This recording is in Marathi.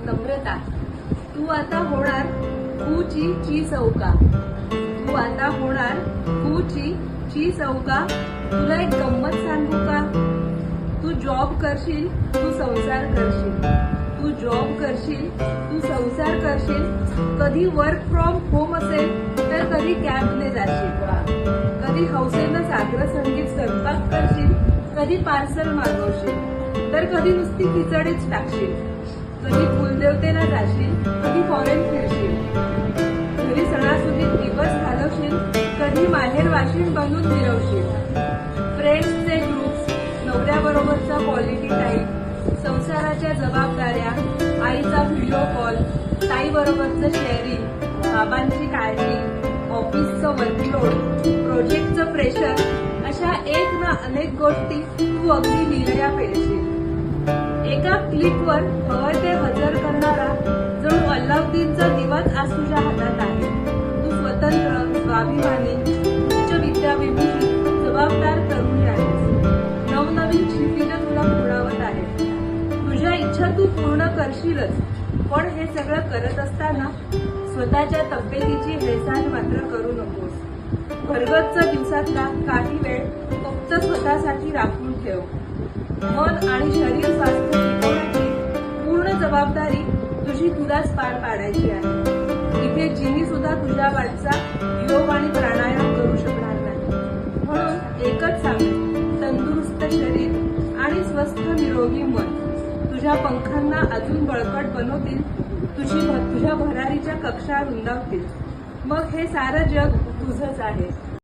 नम्रता, तू आता होणार कूची ची चौका. तू आता होणार कूची ची चौका. तुला एक गंमत सांगू का? तू जॉब करशील, तू संसार करशील. तू जॉब करशील, तू संसार करशील. कधी वर्क फ्रॉम होम असेल तर कधी कॅबने जाशील. कधी हौसेनं सागर संगीत स्वयंपाक करशील. कधी पार्सल मागवशील तर कधी नुसती खिचडीच टाकशील. कधी कुलदेवतेला जाशील, कधी फॉरेन फिरशील. घरी सणासुदीत दिवस घालवशील, कधी माहेर वाशीण बनून मिरवशील. फ्रेंड्सचे ग्रुप्स, नवऱ्याबरोबरचा क्वालिटी टाईम, संसाराच्या जबाबदाऱ्या, आईचा व्हिडिओ कॉल, ताईबरोबरचं शेअरिंग, बाबांची काळजी, ऑफिसचं वर्कलोड, प्रोजेक्टचं प्रेशर, अशा एक ना अनेक गोष्टी तू अगदी लिलया पेलशील. एका क्लिकवर हवं ते हजर करणारा जणू अल्लाउद्दीनचा दिवाच आज तुझ्या हातात आहे. तू स्वतंत्र, स्वाभिमानी, उच्च विद्याविभूषित, जबाबदार तरुणी आहेस. नवनवीन क्षितिजं तुला पुरवत आहेत. तुझ्या इच्छा तू पूर्ण करशीलच, पण हे सगळं करत असताना स्वतःच्या तब्येतीची हेळसांड मात्र करू नकोस. भरगतचा दिवसातला काही वेळ फक्त स्वतःसाठी राखून ठेव. मन आणि शरीर स्वास्थ्य टिकवण्याची पूर्ण जबाबदारी तुझी तुलाच पार पाडायची आहे. इथे जिनी सुद्धा तुझ्या वाटचा योग आणि प्राणायाम करू शकणार नाही. म्हणून एकच सांगेन, तंदुरुस्त शरीर आणि स्वस्थ निरोगी मन तुझ्या पंखांना अजून बळकट बनवतील. तुझ्या भरारीच्या कक्षा रुंदावतील. मग हे सारं जग तुझंच आहे.